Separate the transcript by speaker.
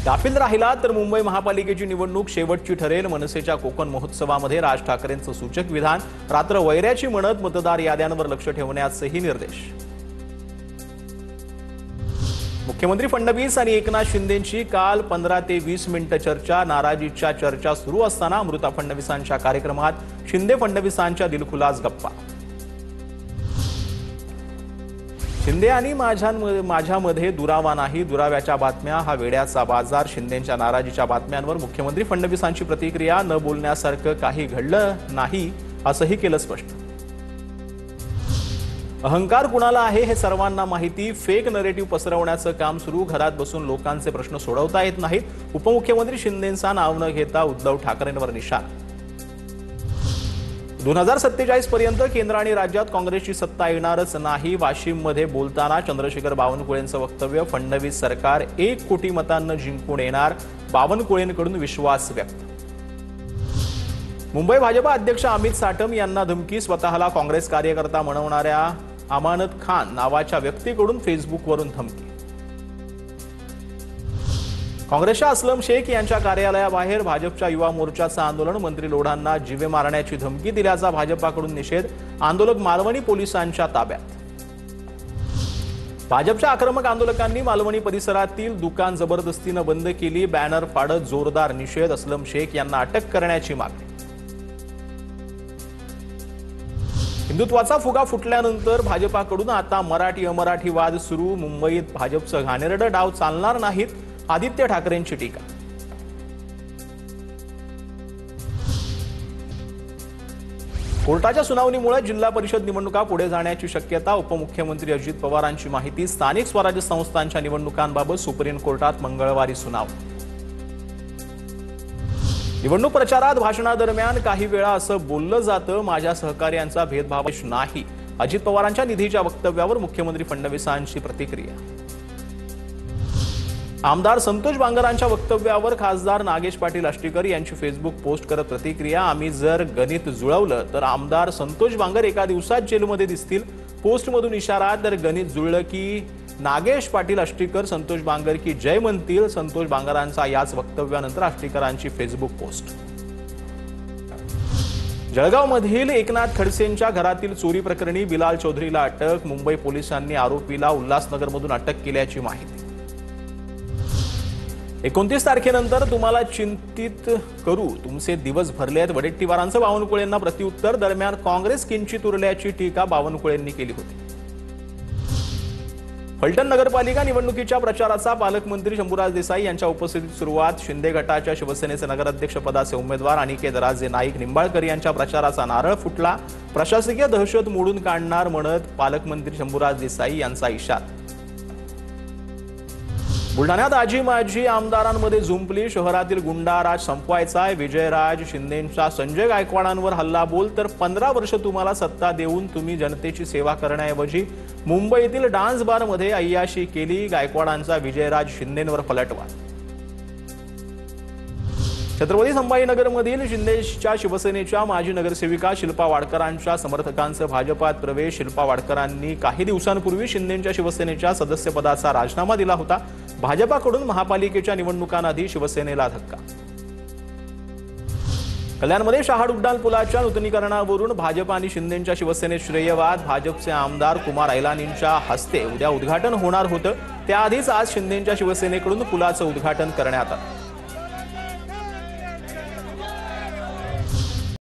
Speaker 1: गाफील राहिला तर मुंबई महापालिकेची निवडणूक शेवटची ठरेल। मनसेच्या कोकण महोत्सवामध्ये राज ठाकरेंचं सूचक विधान। रात्र वैऱ्याची म्हणत मतदार याद्यांवर लक्ष ठेवण्याचेही निर्देश। मुख्यमंत्री फडणवीस आणि एकनाथ शिंदेंची काल 15 ते 20 मिनिटं चर्चा। नाराजीच्या चर्चा सुरू असताना अमृता फडणवीसांच्या कार्यक्रमात शिंदे फडणवीसांच्या दिलखुलास गप्पा। शिंदे आणि माझ्यामध्ये दुरावा नाही, दुराव्याच्या बातम्या हा वेड्याचा बाजार। शिंदेंच्या नाराजीच्या बातम्यांवर मुख्यमंत्री फडणवीसांची प्रतिक्रिया। न बोलण्यासारखं काही घडलं नाही असंही केलं स्पष्ट। अहंकार कुणाला आहे हे सर्वांना माहिती। फेक नरेटिव्ह पसरवण्याचं काम सुरू। घरात बसून लोकांचे प्रश्न सोडवता येत नाहीत। उपमुख्यमंत्री शिंदेंचा नाव न घेता उद्धव ठाकरेंवर निशाणा। 2047 पर्यंत केंद्र आणि राज्यात काँग्रेसची सत्ता येणारच नाही। वाशिममध्ये बोलताना चंद्रशेखर बावनकुळेंचं वक्तव्य। फडणवीस सरकार 1 कोटी मतांना जिंकून येणार। बावनकुळेंकडून विश्वास व्यक्त। मुंबई भाजपा अध्यक्ष अमित साटम यांना धमकी। स्वतःला काँग्रेस कार्यकर्ता म्हणवणाऱ्या अमानत खान नावाच्या व्यक्तीकडून फेसबुकवरून धमकी। काँग्रेसच्या असलम शेख यांच्या कार्यालयाबाहेर भाजपच्या युवा मोर्चाचं आंदोलन। मंत्री लोढांना जीवे मारण्याची धमकी दिल्याचा भाजपाकडून निषेध। आंदोलक मालवणी पोलिसांच्या ताब्यात। भाजपच्या आक्रमक आंदोलकांनी मालवणी परिसरातील दुकान जबरदस्तीने बंद केली। बॅनर फाडत जोरदार निषेध। असलम शेख यांना अटक करण्याची मागणी। हिंदुत्वाचा फुगा फुटल्यानंतर भाजपाकडून आता मराठी अमराठी वाद सुरू। मुंबईत भाजपचं घाणेरडं डाव चालणार नाहीत, आदित्य ठाकरेंची टीका। कोर्टाच्या सुनावणीमुळे जिल्हा परिषद निवडणुका पुढे जाण्याची शक्यता। उपमुख्यमंत्री अजित पवारांची माहिती। स्थानिक स्वराज्य संस्थांच्या निवडणुकांबाबत सुप्रीम कोर्टात मंगळवारी सुनावणी। निवडणूक प्रचारात भाषणादरम्यान काही वेळा असं बोललं जातं, माझ्या सहकार्यांचा भेदभाव नाही। अजित पवारांच्या निधीच्या वक्तव्यावर मुख्यमंत्री फडणवीसांची प्रतिक्रिया। आमदार संतोष बांगरांच्या वक्तव्यावर खासदार नागेश पाटील आष्टीकर यांची फेसबुक पोस्ट करत प्रतिक्रिया। आम्ही जर गणित जुळवलं तर आमदार संतोष बांगर एका दिवसात जेलमध्ये दिसतील। पोस्टमधून इशारा। तर गणित जुळलं की नागेश पाटील आष्टीकर संतोष बांगर की जय म्हणतील। संतोष बांगरांचा याच वक्तव्यानंतर आष्टीकरांची फेसबुक पोस्ट। जळगावमधील एकनाथ खडसेंच्या घरातील चोरी प्रकरणी बिलाल चौधरीला अटक। मुंबई पोलिसांनी आरोपीला उल्हासनगरमधून अटक केल्याची माहिती। 29 तारखेनंतर तुम्हाला चिंतित करू, तुमचे दिवस भरलेत। वडेट्टीवारांचं बावनकुळेंना प्रत्युत्तर। दरम्यान काँग्रेस किंचित उरल्याची टीका बावनकुळेंनी केली होती। फलटण नगरपालिका निवडणुकीच्या प्रचाराचा पालकमंत्री शंभूराज देसाई यांच्या उपस्थितीत सुरुवात। शिंदे गटाच्या शिवसेनेचे नगराध्यक्षपदाचे उमेदवार अनिकेत राजे नाईक निंबाळकर यांच्या प्रचाराचा नारळ फुटला। प्रशासकीय दहशत मोडून काढणार म्हणत पालकमंत्री शंभूराज देसाई यांचा इशारा। बुलढाण्यात आजी माजी आमदारांमध्ये झुंपली। शहरातील गुंडाराज संपवायचा आहे। विजयराज शिंदेंच्या संजय गायकवाडांवर हल्लाबोल। तर 15 वर्ष तुम्हाला सत्ता देऊन तुम्ही जनतेची सेवा करण्याऐवजी मुंबईतील डान्स बारमध्ये अय्याशी केली। गायकवाडांचा विजयराज शिंदेंवर पलटवार। छत्रपती संभाजीनगरमधील शिंदेच्या शिवसेनेच्या माजी नगरसेविका शिल्पा वाडकरांच्या समर्थकांचा भाजपात प्रवेश। शिल्पा वाडकरांनी काही दिवसांपूर्वी शिंदेच्या शिवसेनेच्या सदस्यपदाचा राजीनामा दिला होता। भाजपाकडून महापालिकेच्या निवडणुकांआधी शिवसेनेला धक्का। कल्याणमध्ये शहाड उड्डाण पुलाच्या नूतनीकरणावरून भाजप आणि शिंदेच्या शिवसेनेत श्रेयवाद। भाजपचे आमदार कुमार ऐलानींच्या हस्ते उद्या उद्घाटन होणार होतं, त्याआधीच आज शिंदेच्या शिवसेनेकडून पुलाचं उद्घाटन करण्यात आलं।